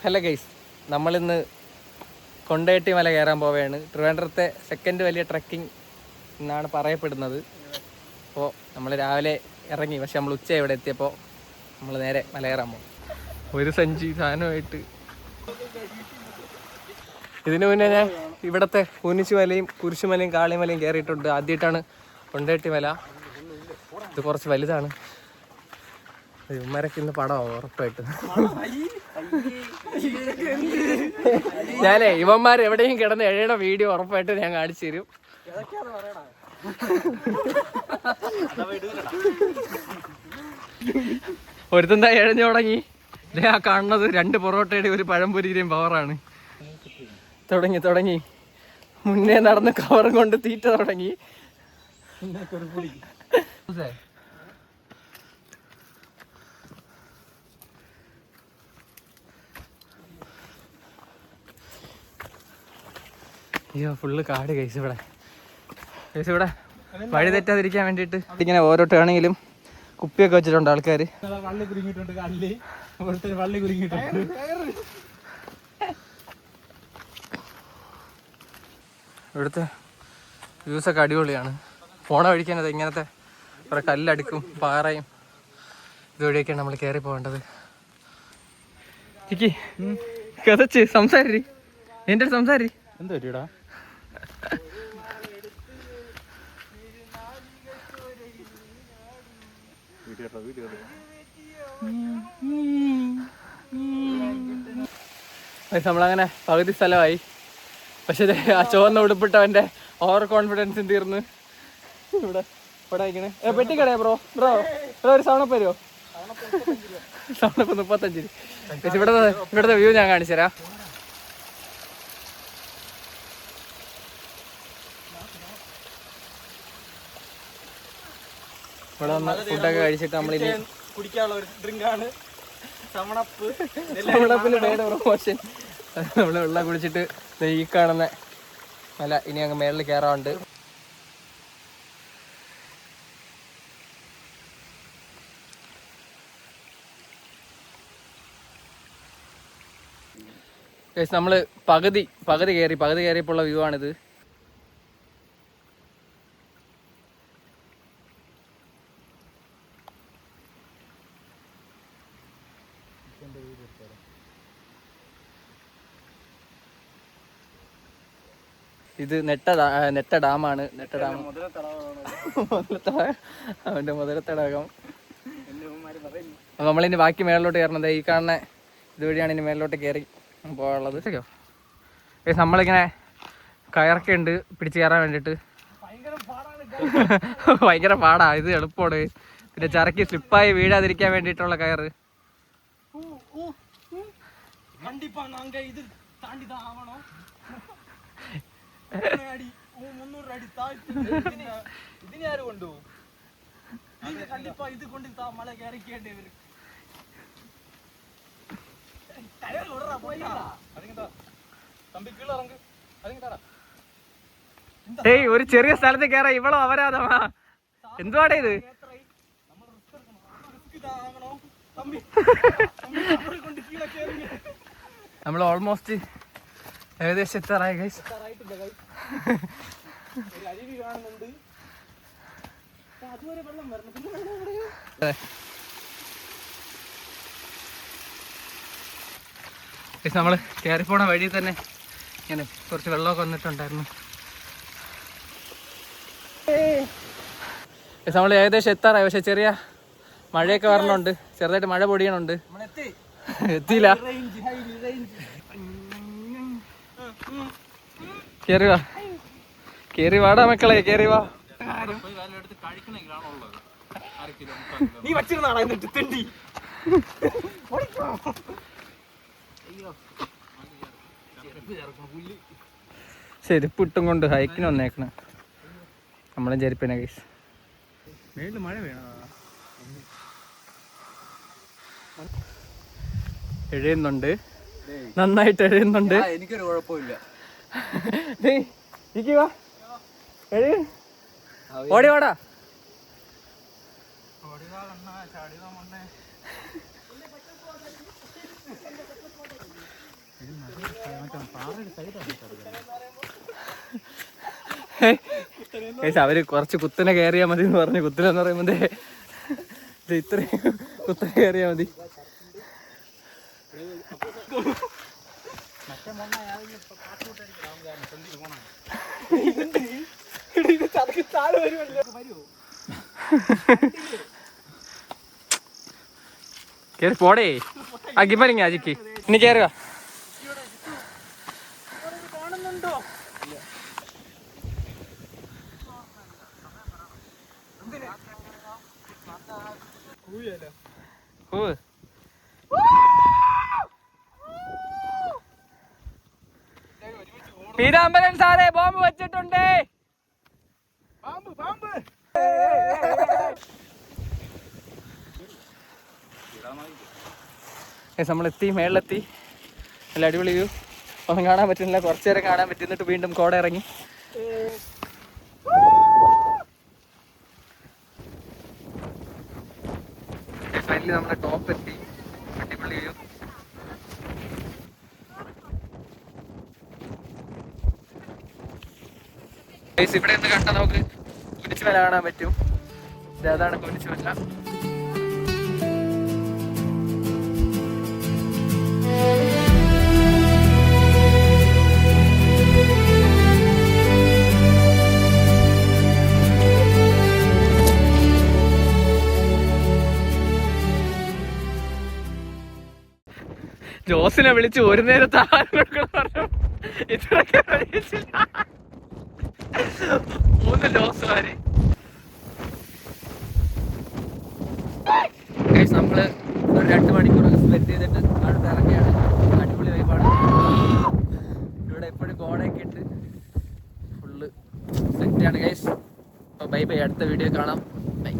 Hello guys, നമ്മളിന്ന് കൊണ്ടേട്ടി മല കയറാൻ പോവുകയാണ്. ട്രിവാൻഡ്രത്തെ സെക്കൻഡ് വലിയ ട്രക്കിംഗ് എന്നാണ് പറയപ്പെടുന്നത്. അപ്പോൾ നമ്മൾ രാവിലെ ഇറങ്ങി, പക്ഷെ നമ്മൾ ഉച്ച ഇവിടെ എത്തിയപ്പോൾ നമ്മൾ നേരെ മല കയറാൻ പോകും. ഒരു സഞ്ചി സാധനമായിട്ട്. ഇതിനു മുന്നേ ഞാൻ ഇവിടുത്തെ പൂനിച്ചുമലയും കുരിശുമലയും കാളിമലയും കയറിയിട്ടുണ്ട്. ആദ്യമായിട്ടാണ് കൊണ്ടേട്ടി മല. ഇത് കുറച്ച് വലുതാണ്. ഇവന്മാരൊക്കെ ഇന്ന് പടമാവും ഉറപ്പായിട്ട്. ഞാനേ ഇവന്മാർ എവിടെയും കിടന്ന് എഴയുടെ വീഡിയോ ഉറപ്പായിട്ട് ഞാൻ കാണിച്ചു തരും. ഒരുത്തന്താ എഴഞ്ഞു തുടങ്ങി. ഇതേ ആ കാണുന്നത് 2 പൊറോട്ടയുടെ ഒരു പഴംപൊരിയുടെയും പവറാണ്. തുടങ്ങി മുന്നേ നടന്ന് കവറും കൊണ്ട് തീറ്റ തുടങ്ങി. അയ്യോ, ഫുള്ള് കാട് കേസ് ഇവിടെ. വഴി തെറ്റാതിരിക്കാൻ വേണ്ടിയിട്ട് ഇങ്ങനെ ഓരോ ടേണിങ്ങിലും കുപ്പിയൊക്കെ വെച്ചിട്ടുണ്ട് ആൾക്കാർ. ഇവിടുത്തെ വ്യൂസൊക്കെ അടിപൊളിയാണ്. പോണ വഴിക്കാനത് ഇങ്ങനത്തെ കുറെ കല്ലടുക്കും പാറയും ഇതുവഴിയൊക്കെയാണ് നമ്മൾ കയറി പോകേണ്ടത്. കഥച്ച് സംസാരി, എൻ്റെ സംസാരി. എന്താ പറ്റിയടാ? നമ്മളങ്ങനെ പകുതി സ്ഥലമായി. പക്ഷെ ആ ചുവന്ന ഉടുപ്പിട്ടവന്റെ ഓവർ കോൺഫിഡൻസും തീർന്ന് ഇവിടെ വയ്ക്കണേ. പെട്ടിക്കടയാ ബ്രോ ഒരു സവണപ്പ് വരുമോ? സവണപ്പ് 35. പക്ഷെ ഇവിടുത്തെ വ്യൂ ഞാൻ കാണിച്ചു തരാം. ഇവിടെ വന്ന് ഫുഡൊക്കെ കഴിച്ചിട്ട് നമ്മളിനി കുടിക്കാനുള്ള ഒരു ഡ്രിങ്കാണ് സമണപ്പിൽ വേറെ പ്രൊമോഷൻ. നമ്മൾ വെള്ളം കുടിച്ചിട്ട് ഈ കാണുന്ന മല ഇനി അങ്ങ് മേളിൽ കയറാറുണ്ട്. നമ്മള് പകുതി കയറിയപ്പോൾ ഉള്ള വ്യൂ ആണിത്. ഇത് നെട്ട ഡാമാണ്. നെട്ട ഡാം അവന്റെ മുതലത്തടാകം. നമ്മളിനി ബാക്കി മേളിലോട്ട് കയറണത് ഈ കാണുന്ന ഇതുവഴിയാണ് ഇനി മേളിലോട്ട് കയറി പോകാനുള്ളത്. ശരിയോ? നമ്മളിങ്ങനെ കയറൊക്കെ ഉണ്ട് പിടിച്ച് കയറാൻ വേണ്ടിയിട്ട്. ഭയങ്കര പാടാ. ഇത് എളുപ്പമാണ്. പിന്നെ ചരക്ക് സ്ലിപ്പായി വീഴാതിരിക്കാൻ വേണ്ടിയിട്ടുള്ള കയറ്. ഏയ്, ഒരു ചെറിയ സ്ഥലത്ത് കയറാ ഇവളോ അപരാധമാ. എന്തുവാടേ ഇത്? നമ്മൾ ഓൾമോസ്റ്റ് ഏകദേശം എത്താറായി ഗൈസ്. നമ്മൾ കയറിപ്പോണ വഴി തന്നെ ഇങ്ങനെ കുറച്ച് വെള്ളമൊക്കെ വന്നിട്ടുണ്ടായിരുന്നു. നമ്മൾ ഏകദേശം എത്താറായി. പക്ഷെ ചെറിയ മഴയൊക്കെ വരണുണ്ട്. ചെറുതായിട്ട് മഴ പൊടിയണുണ്ട്. എത്തിയില്ല. കേറി വാടാ മക്കളെ, കേറി വാ. നീ വച്ചിരുന്നാടാ തെണ്ടി. ചെരുപ്പിട്ടും കൊണ്ട് ഹൈക്കിന് വന്നേക്കണ നമ്മളും ചെരുപ്പിനെ കേസ്. വീണ്ടും മഴ വീണ എഴുതുന്നുണ്ട്, നന്നായിട്ട് എഴുതുന്നുണ്ട്. എനിക്കൊരു കുഴപ്പമില്ല. ഓടി വാടാ. അവര് കുറച്ച് കുത്തനെ കയറിയാ മതി എന്ന് പറഞ്ഞു. കുത്തനെന്ന് പറയുമ്പോ ഇത്രയും കുത്തനെ കയറിയാ മതി. കേറി പോടേ. അകിപ്പനിങ്ങ അജിക്ക് ഇനി കേറുക. പീതാംബരൻ സാറേ ബോംബ് വെച്ചിട്ടുണ്ട്. നമ്മളെത്തി, മേളിലെത്തി. നല്ല അടിപൊളി വ്യൂ. ഒന്നും കാണാൻ പറ്റുന്നില്ല, കുറച്ചു നേരം കാണാൻ പറ്റും. എന്നിട്ട് വീണ്ടും കോട ഇറങ്ങി. ഫൈനലി നമ്മുടെ ടോപ്പ് എത്തി. അടിപൊളി വ്യൂ. ഇവിടെ നിന്ന് കണ്ടാൽ നമുക്ക് കുരിശുമല കാണാൻ പറ്റും. അതാണ് കുരിശുമല. ജോസിനെ വിളിച്ച് ഒരു നേരത്തെ ആഹാരം കൊടുക്കണം പറഞ്ഞു. ഇത്രയൊക്കെ പ്രതീക്ഷിച്ചില്ല. 3 ജോസുമാര്. നമ്മള് ഒരു 2 മണിക്കൂറൊക്കെ സ്പെൻഡ് ചെയ്തിട്ട് അടുത്ത് ഇറങ്ങിയാണ്. അടിപൊളി വൈബാണ്. ഇവിടെ എപ്പോഴും കോടയൊക്കെ ഇട്ട് ഫുള്ള് സെറ്റാണ് ഗൈസ്. അപ്പോൾ ബൈ ബൈ. അടുത്ത വീഡിയോ കാണാം. ബൈ.